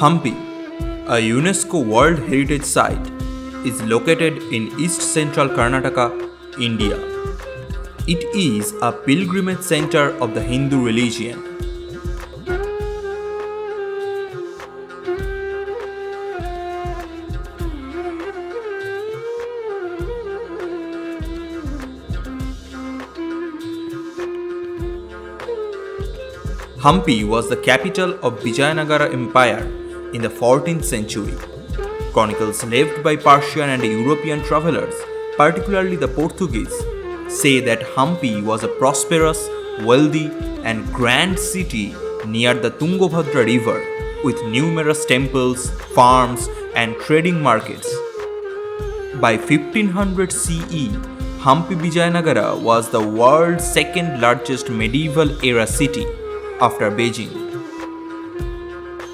Hampi, a UNESCO World Heritage Site, is located in east-central Karnataka, India. It is a pilgrimage center of the Hindu religion. Hampi was the capital of Vijayanagara Empire in the 14th century. Chronicles left by Persian and European travelers, particularly the Portuguese, say that Hampi was a prosperous, wealthy, and grand city near the Tungabhadra river with numerous temples, farms, and trading markets. By 1500 CE, Hampi Vijayanagara was the world's second largest medieval era city after Beijing,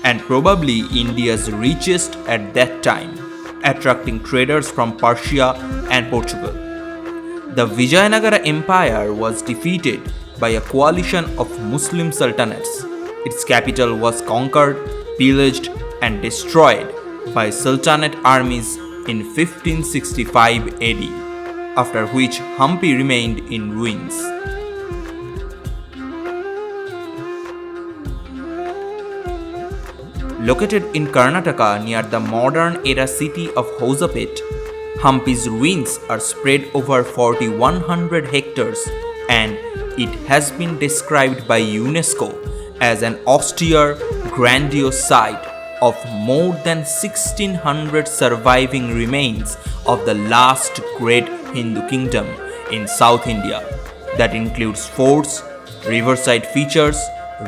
and probably India's richest at that time, attracting traders from Persia and Portugal. The Vijayanagara Empire was defeated by a coalition of Muslim sultanates. Its capital was conquered, pillaged, and destroyed by Sultanate armies in 1565 AD, after which Hampi remained in ruins. Located in Karnataka near the modern-era city of Hosapete, Hampi's ruins are spread over 4,100 hectares, and it has been described by UNESCO as an austere, grandiose site of more than 1,600 surviving remains of the last great Hindu kingdom in South India. That includes forts, riverside features,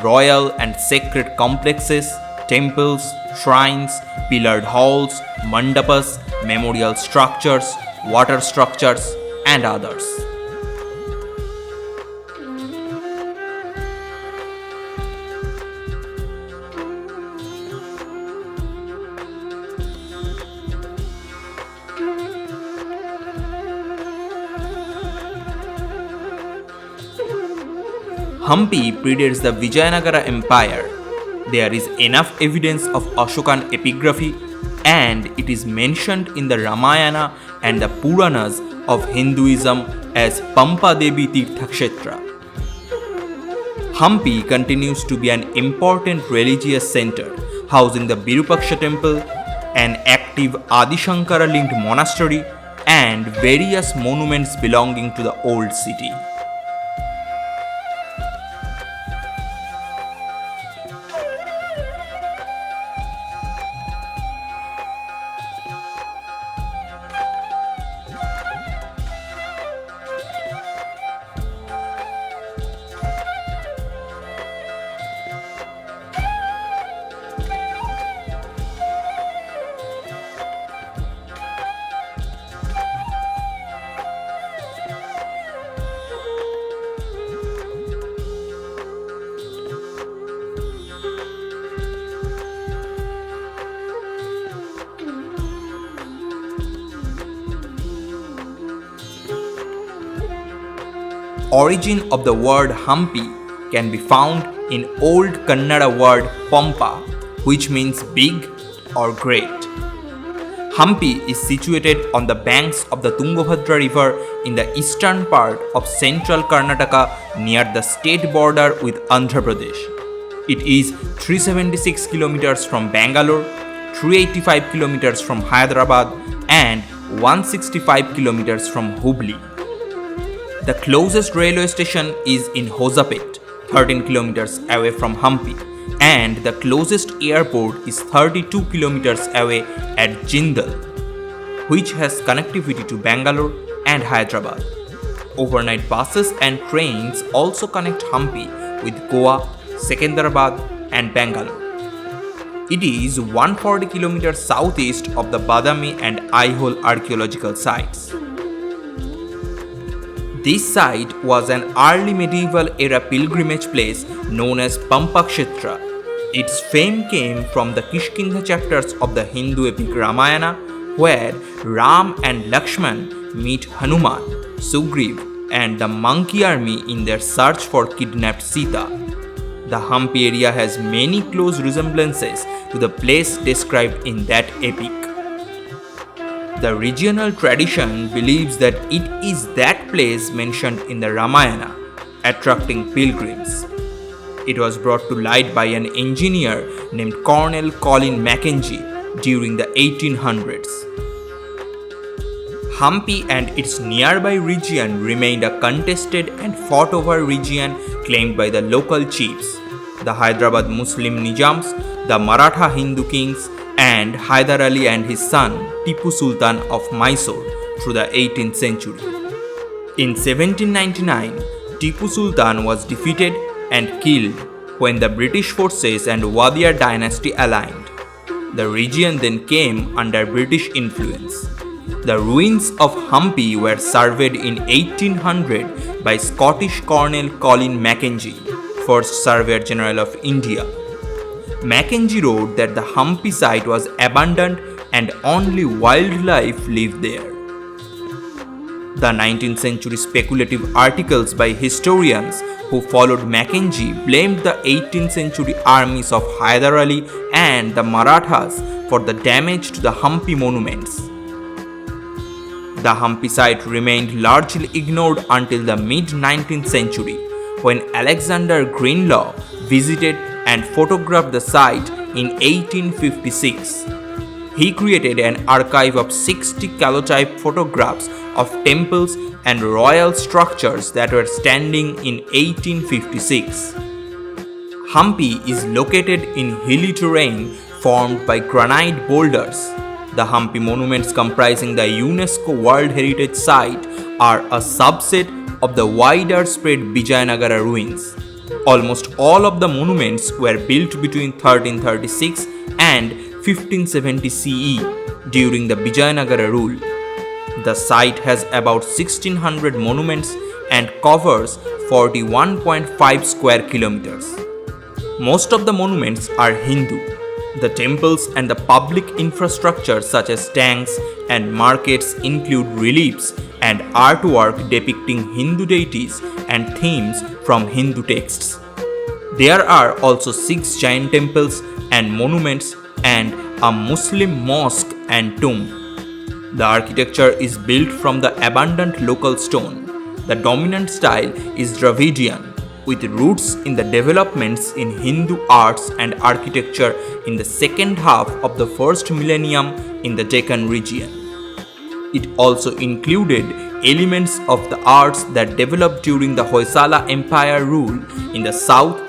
royal and sacred complexes, temples, shrines, pillared halls, mandapas, memorial structures, water structures, and others. Hampi predates the Vijayanagara Empire. There is enough evidence of Ashokan epigraphy, and it is mentioned in the Ramayana and the Puranas of Hinduism as Pampa Devi Tirthakshetra. Hampi continues to be an important religious center, housing the Virupaksha Temple, an active Adi Shankara linked monastery, and various monuments belonging to the old city. Origin of the word Hampi can be found in Old Kannada word Pampa, which means big or great. Hampi is situated on the banks of the Tungabhadra river in the eastern part of central Karnataka near the state border with Andhra Pradesh. It is 376 kilometers from Bangalore, 385 kilometers from Hyderabad, and 165 kilometers from Hubli. The closest railway station is in Hosapete, 13 kilometers away from Hampi, and the closest airport is 32 kilometers away at Jindal, which has connectivity to Bangalore and Hyderabad. Overnight buses and trains also connect Hampi with Goa, Secunderabad, and Bangalore. It is 140 kilometers southeast of the Badami and Aihole archaeological sites. This site was an early medieval era pilgrimage place known as Pampakshetra. Its fame came from the Kishkindha chapters of the Hindu epic Ramayana, where Ram and Lakshman meet Hanuman, Sugriv, and the monkey army in their search for kidnapped Sita. The Hampi area has many close resemblances to the place described in that epic. The regional tradition believes that it is that place mentioned in the Ramayana, attracting pilgrims. It was brought to light by an engineer named Colonel Colin Mackenzie during the 1800s. Hampi and its nearby region remained a contested and fought over region claimed by the local chiefs, the Hyderabad Muslim Nizams, the Maratha Hindu kings, and Hyder Ali and his son Tipu Sultan of Mysore through the 18th century. In 1799, Tipu Sultan was defeated and killed when the British forces and Wadiyar dynasty aligned. The region then came under British influence. The ruins of Hampi were surveyed in 1800 by Scottish Colonel Colin Mackenzie, first Surveyor General of India. Mackenzie wrote that the Hampi site was abandoned and only wildlife lived there. The 19th century speculative articles by historians who followed Mackenzie blamed the 18th century armies of Hyder Ali and the Marathas for the damage to the Hampi monuments. The Hampi site remained largely ignored until the mid-19th century, when Alexander Greenlaw visited and photographed the site in 1856. He created an archive of 60 calotype photographs of temples and royal structures that were standing in 1856. Hampi is located in hilly terrain formed by granite boulders. The Hampi monuments comprising the UNESCO World Heritage Site are a subset of the wider spread Vijayanagara ruins. Almost all of the monuments were built between 1336 and 1570 CE during the Vijayanagara rule. The site has about 1600 monuments and covers 41.5 square kilometers. Most of the monuments are Hindu. The temples and the public infrastructure such as tanks and markets include reliefs and artwork depicting Hindu deities and themes from Hindu texts. There are also 6 giant temples and monuments and a Muslim mosque and tomb. The architecture is built from the abundant local stone. The dominant style is Dravidian, with roots in the developments in Hindu arts and architecture in the second half of the first millennium in the Deccan region. It also included elements of the arts that developed during the Hoysala Empire rule in the south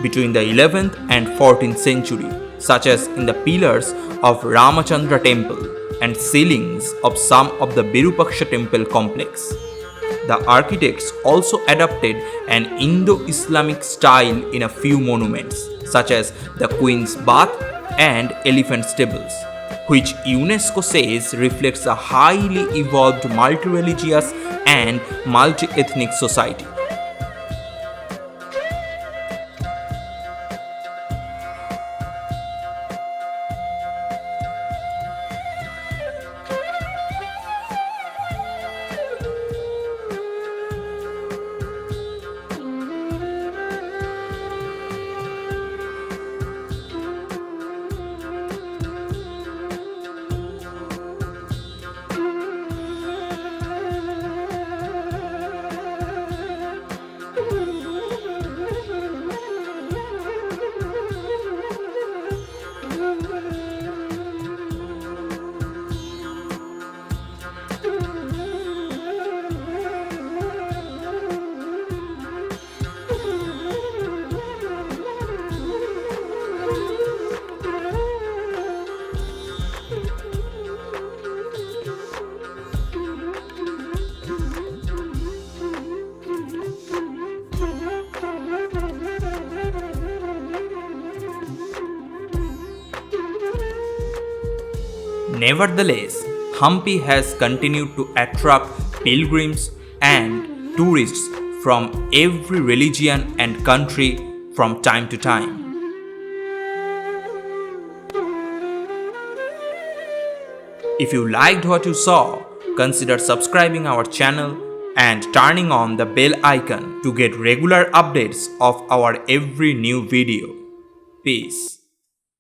between the 11th and 14th century, such as in the pillars of Ramachandra Temple and ceilings of some of the Virupaksha Temple complex. The architects also adopted an Indo-Islamic style in a few monuments, such as the Queen's Bath and Elephant Stables, which UNESCO says reflects a highly evolved multi-religious and multi-ethnic society. Nevertheless, Hampi has continued to attract pilgrims and tourists from every religion and country from time to time. If you liked what you saw, consider subscribing our channel and turning on the bell icon to get regular updates of our every new video. Peace.